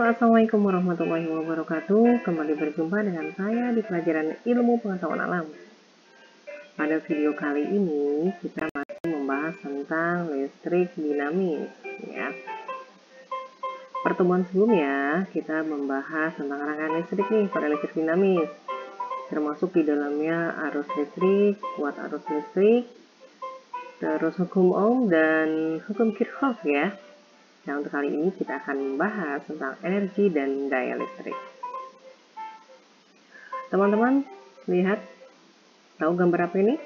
Assalamualaikum warahmatullahi wabarakatuh. Kembali berjumpa dengan saya di pelajaran ilmu pengetahuan alam. Pada video kali ini kita masih membahas tentang listrik dinamis ya. Pertemuan sebelumnya kita membahas tentang rangkaian listrik nih pada listrik dinamis, termasuk di dalamnya arus listrik, kuat arus listrik, terus hukum Ohm dan hukum Kirchhoff ya. Nah, untuk kali ini kita akan membahas tentang energi dan daya listrik. Teman-teman, lihat, tahu gambar apa ini?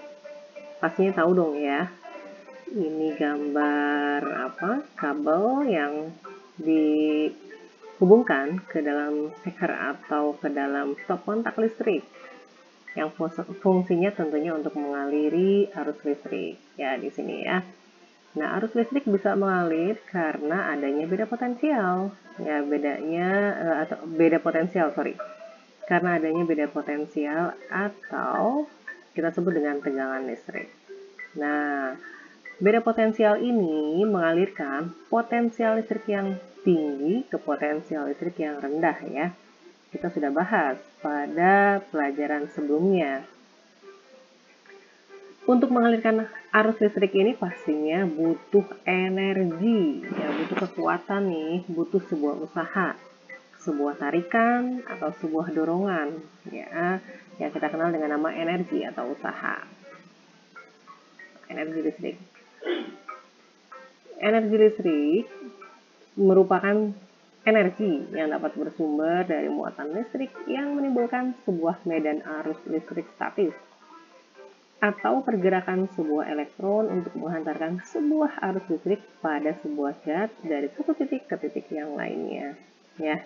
Pastinya tahu dong ya. Ini gambar apa? Kabel yang dihubungkan ke dalam steker atau ke dalam stop kontak listrik. Yang fungsinya tentunya untuk mengaliri arus listrik. Ya, di sini ya. Nah, arus listrik bisa mengalir karena adanya beda potensial. Ya, karena adanya beda potensial atau kita sebut dengan tegangan listrik. Nah, beda potensial ini mengalirkan potensial listrik yang tinggi ke potensial listrik yang rendah ya. Kita sudah bahas pada pelajaran sebelumnya. Untuk mengalirkan arus listrik ini pastinya butuh energi, ya butuh kekuatan nih, butuh sebuah usaha, sebuah tarikan atau sebuah dorongan, ya, yang kita kenal dengan nama energi atau usaha. Energi listrik. Energi listrik merupakan energi yang dapat bersumber dari muatan listrik yang menimbulkan sebuah medan arus listrik statis atau pergerakan sebuah elektron untuk menghantarkan sebuah arus listrik pada sebuah zat dari satu titik ke titik yang lainnya. Ya.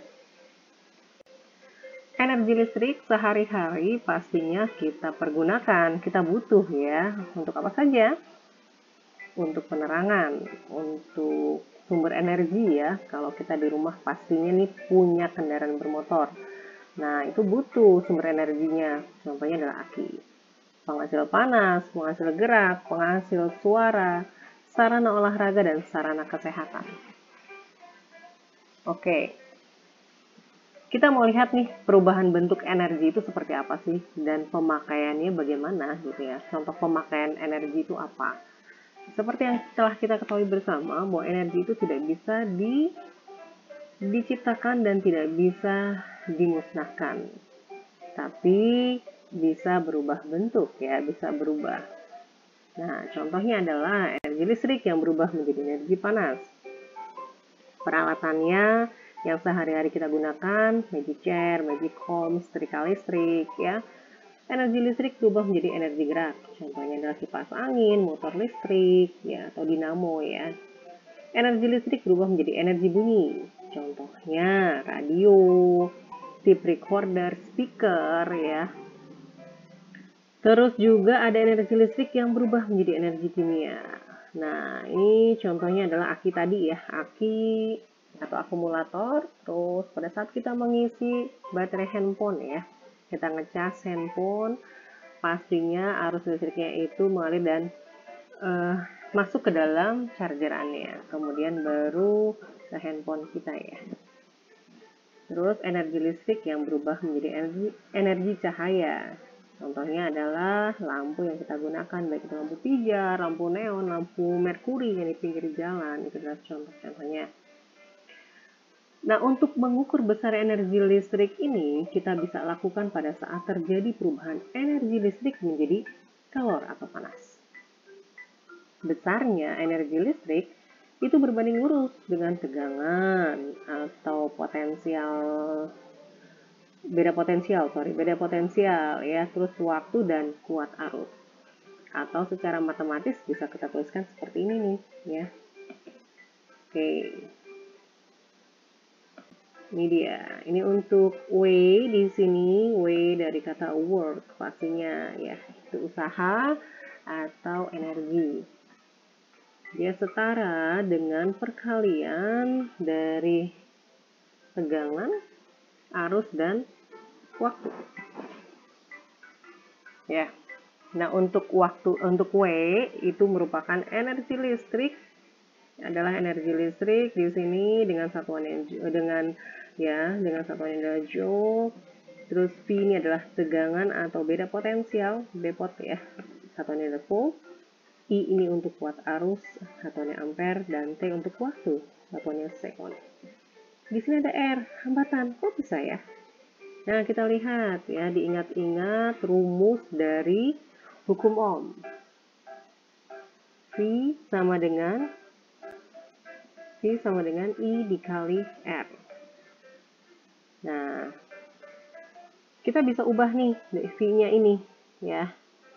Energi listrik sehari-hari pastinya kita pergunakan, kita butuh ya. Untuk apa saja? Untuk penerangan, untuk sumber energi ya. Kalau kita di rumah pastinya nih punya kendaraan bermotor. Nah, itu butuh sumber energinya. Contohnya adalah aki. Penghasil panas, penghasil gerak, penghasil suara, sarana olahraga, dan sarana kesehatan. Oke, kita mau lihat nih perubahan bentuk energi itu seperti apa sih dan pemakaiannya bagaimana gitu ya. Contoh pemakaian energi itu apa? Seperti yang telah kita ketahui bersama bahwa energi itu tidak bisa diciptakan dan tidak bisa dimusnahkan, tapi bisa berubah bentuk ya, bisa berubah. Nah, contohnya adalah energi listrik yang berubah menjadi energi panas. Peralatannya yang sehari-hari kita gunakan, magic chair, magic comb, setrika listrik ya. Energi listrik berubah menjadi energi gerak. Contohnya adalah kipas angin, motor listrik ya, atau dinamo ya. Energi listrik berubah menjadi energi bunyi. Contohnya radio, tape recorder, speaker ya. Terus juga ada energi listrik yang berubah menjadi energi kimia. Nah, ini contohnya adalah aki tadi ya, aki atau akumulator. Terus pada saat kita mengisi baterai handphone ya, kita ngecas handphone, pastinya arus listriknya itu mengalir dan masuk ke dalam chargerannya. Kemudian baru ke handphone kita ya. Terus energi listrik yang berubah menjadi energi cahaya. Contohnya adalah lampu yang kita gunakan, baik itu lampu pijar, lampu neon, lampu merkuri yang di pinggir jalan, itu adalah contoh-contohnya. Nah, untuk mengukur besar energi listrik ini, kita bisa lakukan pada saat terjadi perubahan energi listrik menjadi kalor atau panas. Besarnya energi listrik itu berbanding lurus dengan tegangan atau beda potensial ya, terus waktu dan kuat arus. Atau secara matematis bisa kita tuliskan seperti ini nih ya. Oke. Ini dia. Ini untuk W di sini, W dari kata work pastinya ya, itu usaha atau energi. Dia setara dengan perkalian dari tegangan, arus, dan waktu. Ya. Nah, untuk W itu merupakan energi listrik, adalah energi listrik di sini dengan ya, dengan satuannya adalah joule. Terus V ini adalah tegangan atau beda potensial, Bpot ya, satuannya adalah volt. I ini untuk watt arus, satuannya ampere, dan T untuk waktu, satuannya sekon. Di sini ada R, hambatan. Kok bisa ya? Nah, kita lihat ya, diingat-ingat rumus dari hukum Ohm. V sama dengan I dikali R. Nah, kita bisa ubah nih V-nya ini ya.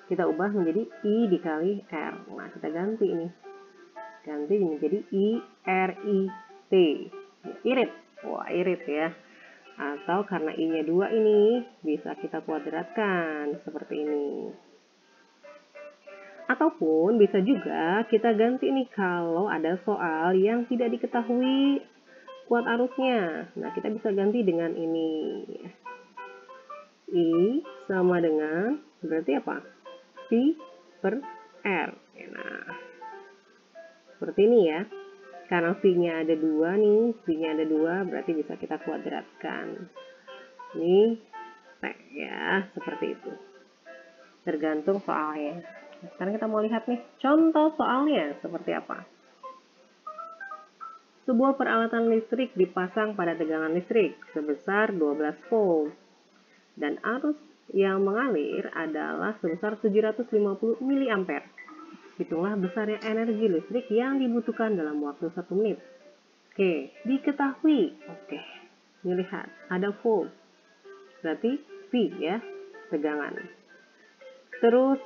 Kita ubah menjadi I dikali R. Nah, kita ganti ini. Ganti menjadi I R I T. Irit. Wah, irit ya. Atau karena I-nya 2 ini, bisa kita kuadratkan seperti ini. Ataupun bisa juga kita ganti nih kalau ada soal yang tidak diketahui kuat arusnya. Nah, kita bisa ganti dengan ini. I sama dengan, berarti apa? V per R. Nah, seperti ini ya. Karena V-nya ada 2 nih, V-nya ada 2, berarti bisa kita kuadratkan. Ini T ya, seperti itu. Tergantung soalnya. Nah, sekarang kita mau lihat nih, contoh soalnya seperti apa. Sebuah peralatan listrik dipasang pada tegangan listrik sebesar 12 volt. Dan arus yang mengalir adalah sebesar 750 mA. Hitunglah besarnya energi listrik yang dibutuhkan dalam waktu 1 menit. Oke, diketahui. Oke, ini lihat, ada volt. Berarti V ya, tegangan. Terus,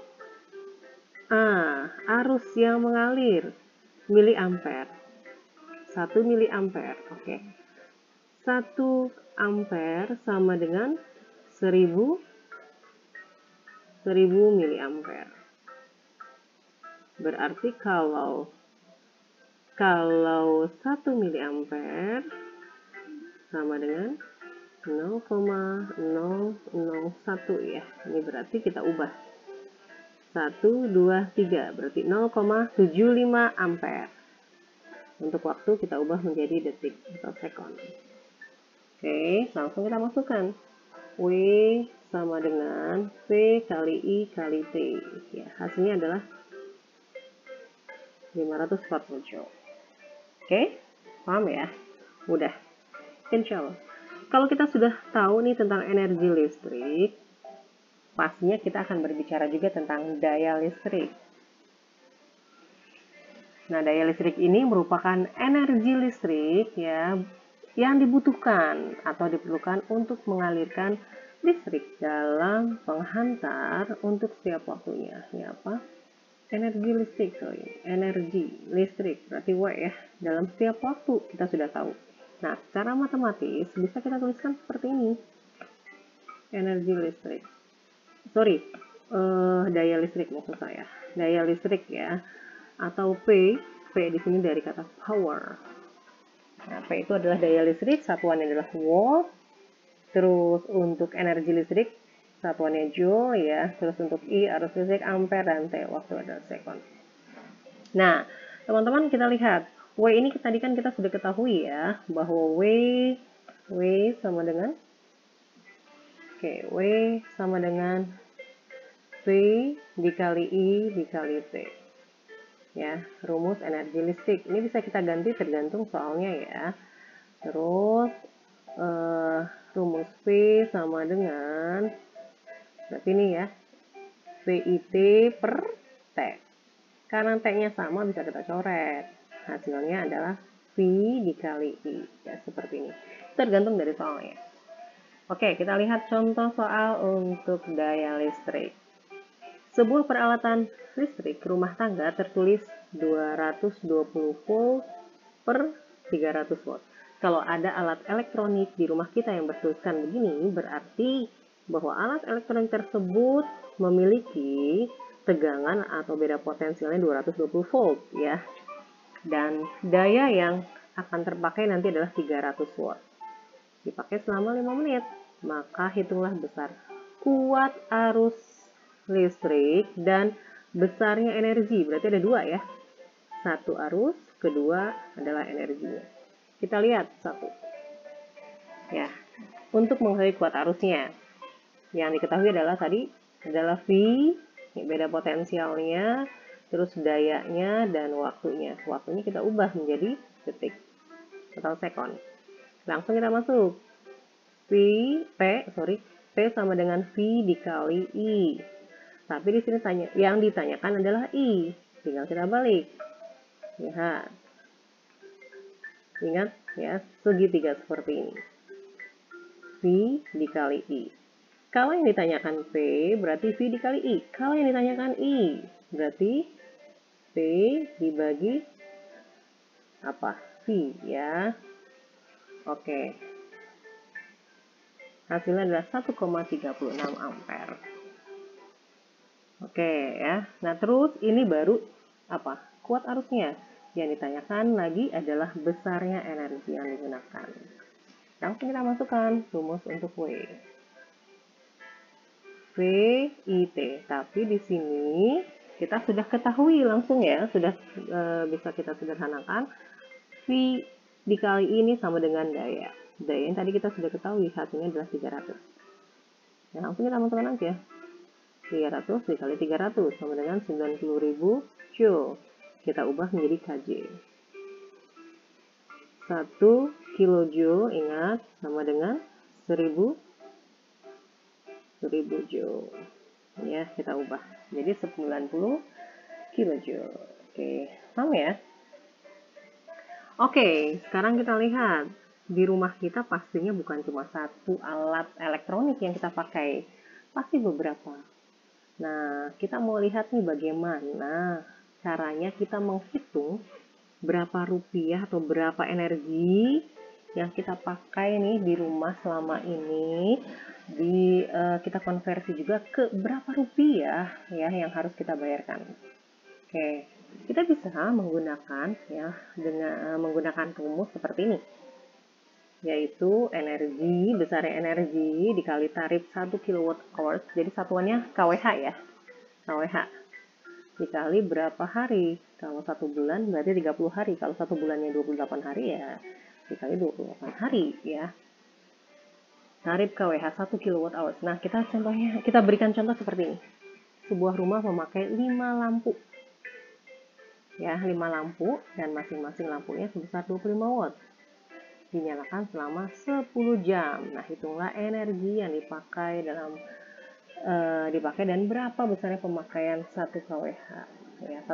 arus yang mengalir, miliampere. 1 miliampere, oke. 1 ampere sama dengan 1000 miliampere. Berarti kalau 1 miliampere sama dengan 0,001 ya. Ini berarti kita ubah. 1, 2, 3. Berarti 0,75 ampere. Untuk waktu kita ubah menjadi detik atau sekon. Oke, langsung kita masukkan. W sama dengan V kali I kali T. Ya, hasilnya adalah 540 joule. Oke, paham ya? Mudah. Insya Allah. Kalau kita sudah tahu nih tentang energi listrik, pastinya kita akan berbicara juga tentang daya listrik. Nah, daya listrik ini merupakan energi listrik ya yang dibutuhkan atau diperlukan untuk mengalirkan listrik dalam penghantar untuk setiap waktunya. Ini apa? Energi listrik, energi listrik berarti W ya. Dalam setiap waktu kita sudah tahu. Nah, secara matematis bisa kita tuliskan seperti ini. Energi listrik. Daya listrik maksud saya. Daya listrik ya. Atau P di sini dari kata power. Nah, P itu adalah daya listrik, satuannya adalah watt. Terus untuk energi listrik satuannya joule ya, terus untuk I arus listrik ampere, dan T waktu adalah sekon. Nah, teman-teman kita lihat W ini tadi kan kita sudah ketahui ya bahwa W sama dengan W sama dengan V dikali I dikali T. Ya, rumus energi listrik. Ini bisa kita ganti tergantung soalnya ya. Terus rumus V sama dengan, berarti ini ya, VIT per T. Karena T-nya sama bisa kita coret. Hasilnya adalah V dikali I. Ya, seperti ini. Tergantung dari soalnya. Oke, kita lihat contoh soal untuk daya listrik. Sebuah peralatan listrik rumah tangga tertulis 220 volt per 300 watt. Kalau ada alat elektronik di rumah kita yang bertuliskan begini, berarti bahwa alat elektronik tersebut memiliki tegangan atau beda potensialnya 220 volt ya. Dan daya yang akan terpakai nanti adalah 300 watt. Dipakai selama 5 menit. Maka hitunglah besar kuat arus listrik dan besarnya energi. Berarti ada 2 ya. 1 arus, kedua adalah energinya. Kita lihat 1. Ya, untuk mengetahui kuat arusnya, yang diketahui adalah tadi adalah V, beda potensialnya, terus dayanya dan waktunya. Waktunya kita ubah menjadi detik atau sekon. Langsung kita masuk. P sama dengan V dikali I. Tapi di sini yang ditanyakan adalah I. Tinggal kita balik. Lihat. Ingat ya, segitiga seperti ini. V dikali I. Kalau yang ditanyakan P, berarti V dikali I. Kalau yang ditanyakan I, berarti P dibagi apa? V ya. Oke. Hasilnya adalah 1,36 ampere. Oke ya. Nah, terus ini baru apa? Kuat arusnya. Yang ditanyakan lagi adalah besarnya energi yang digunakan. Langsung kita masukkan rumus untuk W. VIT. Tapi di sini kita sudah ketahui langsung ya, sudah bisa kita sederhanakan. V dikali ini sama dengan daya. Daya yang tadi kita sudah ketahui hasilnya adalah 300. Nah, langsung kita masukkan aja. 300 dikali 300 sama dengan 90.000 Joule. Kita ubah menjadi kJ. 1 kilojoule ingat sama dengan 1000 Joule. Ya, kita ubah. Jadi 90 kilojoule. Oke, sama ya? Oke, sekarang kita lihat. Di rumah kita pastinya bukan cuma satu alat elektronik yang kita pakai. Pasti beberapa. Nah, kita mau lihat nih bagaimana caranya kita menghitung berapa rupiah atau berapa energi yang kita pakai nih di rumah selama ini. Kita konversi juga ke berapa rupiah ya yang harus kita bayarkan. Oke, kita bisa menggunakan ya dengan menggunakan rumus seperti ini, yaitu besarnya energi dikali tarif 1 kWh, jadi satuannya kWh ya, kWh dikali berapa hari. Kalau 1 bulan berarti 30 hari, kalau 1 bulannya 28 hari ya dikali 28 hari ya. Tarif KWH 1 kWh. Nah, kita berikan contoh seperti ini. Sebuah rumah memakai 5 lampu. Ya, 5 lampu dan masing-masing lampunya sebesar 25 watt. Dinyalakan selama 10 jam. Nah, hitunglah energi yang dipakai dan berapa besarnya pemakaian 1 kWh. Ya,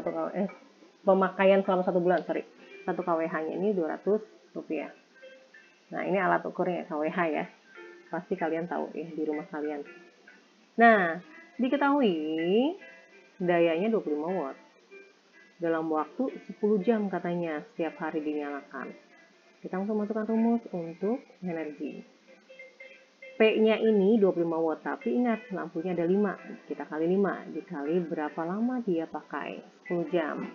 pemakaian selama 1 bulan, 1 kWh-nya ini 200 rupiah. Nah, ini alat ukurnya kWh ya. Pasti kalian tahu ya di rumah kalian. Nah, diketahui dayanya 25 watt. Dalam waktu 10 jam katanya setiap hari dinyalakan. Kita langsung masukkan rumus untuk energi. P-nya ini 25 watt, tapi ingat lampunya ada 5. Kita kali 5 dikali berapa lama dia pakai, 10 jam.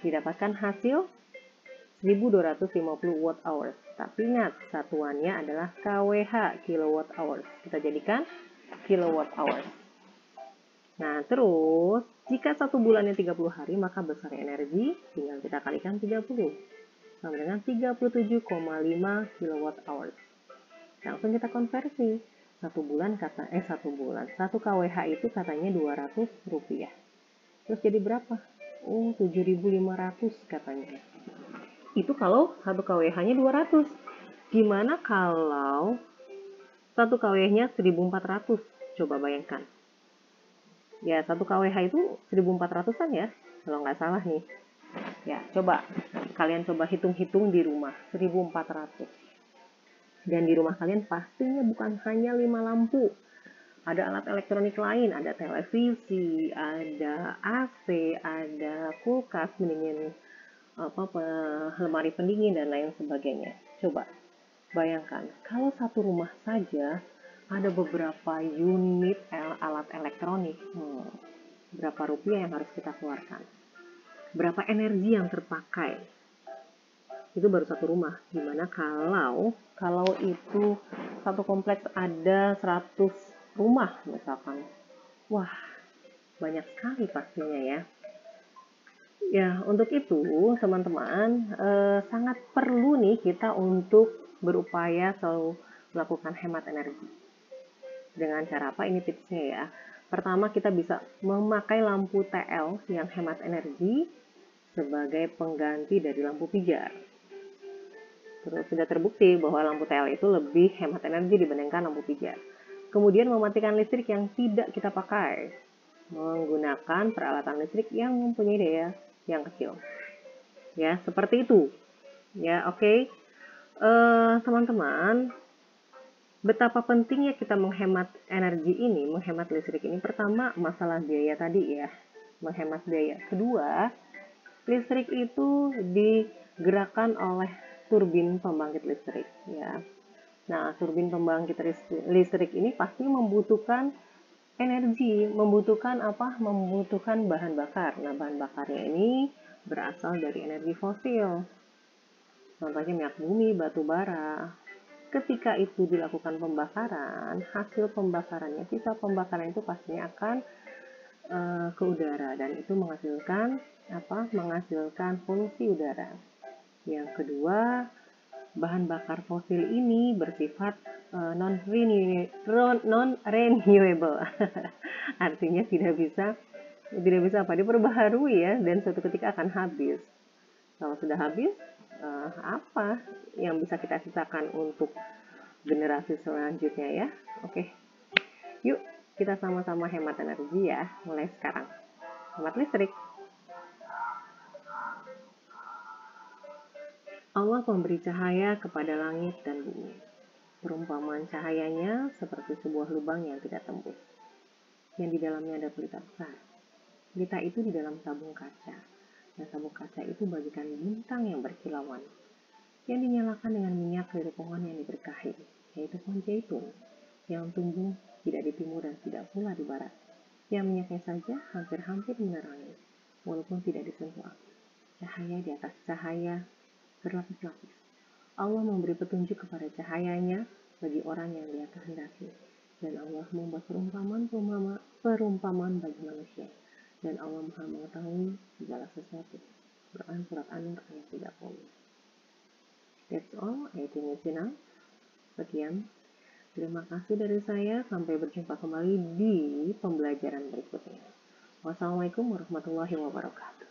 Didapatkan hasil 1250 watt hours. Tapi ingat satuannya adalah kWh, kilowatt hours. Kita jadikan kilowatt hours. Nah, terus jika 1 bulannya 30 hari, maka besar energi tinggal kita kalikan 30 sama dengan 37,5 kilowatt hours. Langsung kita konversi. 1 kWh itu katanya 200 rupiah. Terus jadi berapa? 7.500 katanya. Itu kalau 1 kWh-nya 200. Gimana kalau 1 kWh-nya 1.400? Coba bayangkan. Ya, 1 kWh itu 1.400-an ya, kalau nggak salah nih. Ya, kalian coba hitung-hitung di rumah, 1.400. Dan di rumah kalian pastinya bukan hanya 5 lampu. Ada alat elektronik lain, ada televisi, ada AC, ada kulkas, lemari pendingin dan lain sebagainya. Coba bayangkan, kalau satu rumah saja ada beberapa unit alat elektronik, berapa rupiah yang harus kita keluarkan? Berapa energi yang terpakai? Itu baru satu rumah. Gimana kalau itu satu kompleks ada 100 rumah misalkan? Wah, banyak sekali pastinya ya. Ya, untuk itu teman-teman sangat perlu nih kita untuk berupaya selalu melakukan hemat energi. Dengan cara apa? Ini tipsnya ya. Pertama, kita bisa memakai lampu TL yang hemat energi sebagai pengganti dari lampu pijar. Terus sudah terbukti bahwa lampu TL itu lebih hemat energi dibandingkan lampu pijar. Kemudian mematikan listrik yang tidak kita pakai, menggunakan peralatan listrik yang mempunyai daya yang kecil. Ya, seperti itu. Ya, oke. Teman-teman, betapa pentingnya kita menghemat energi ini, menghemat listrik ini. Pertama, masalah biaya tadi ya, menghemat biaya. Kedua, listrik itu digerakkan oleh turbin pembangkit listrik ya. Nah, turbin pembangkit listrik ini pasti membutuhkan energi, membutuhkan apa? Membutuhkan bahan bakar. Nah, bahan bakarnya ini berasal dari energi fosil. Contohnya minyak bumi, batu bara. Ketika itu dilakukan pembakaran, hasil pembakarannya, sisa pembakaran itu pastinya akan ke udara dan itu menghasilkan apa? Menghasilkan polusi udara. Yang kedua, bahan bakar fosil ini bersifat non-renewable. Artinya tidak bisa apa? Diperbaharui ya, dan suatu ketika akan habis. Kalau sudah habis, apa yang bisa kita sisakan untuk generasi selanjutnya ya? Oke, yuk kita sama-sama hemat energi ya, mulai sekarang. Hemat listrik. Allah memberi cahaya kepada langit dan bumi. Perumpamaan cahayanya seperti sebuah lubang yang tidak tembus, yang di dalamnya ada pelita besar. Pelita itu di dalam tabung kaca. Dan tabung kaca itu bagikan bintang yang berkilauan, yang dinyalakan dengan minyak dari pohon yang diberkahi, yaitu pohon zaitun, yang tumbuh tidak di timur dan tidak pula di barat. Yang minyaknya saja hampir-hampir menerangi, walaupun tidak disentuh api. Cahaya di atas cahaya berlapis-lapis. Allah memberi petunjuk kepada cahayanya bagi orang yang Dia kehendaki. Dan Allah membuat perumpamaan bagi manusia. Dan Allah Maha mengetahui segala sesuatu. Quran Surat An-Nur ayat 30. That's all, I think it's enough. Sekian. Terima kasih dari saya. Sampai berjumpa kembali di pembelajaran berikutnya. Wassalamualaikum warahmatullahi wabarakatuh.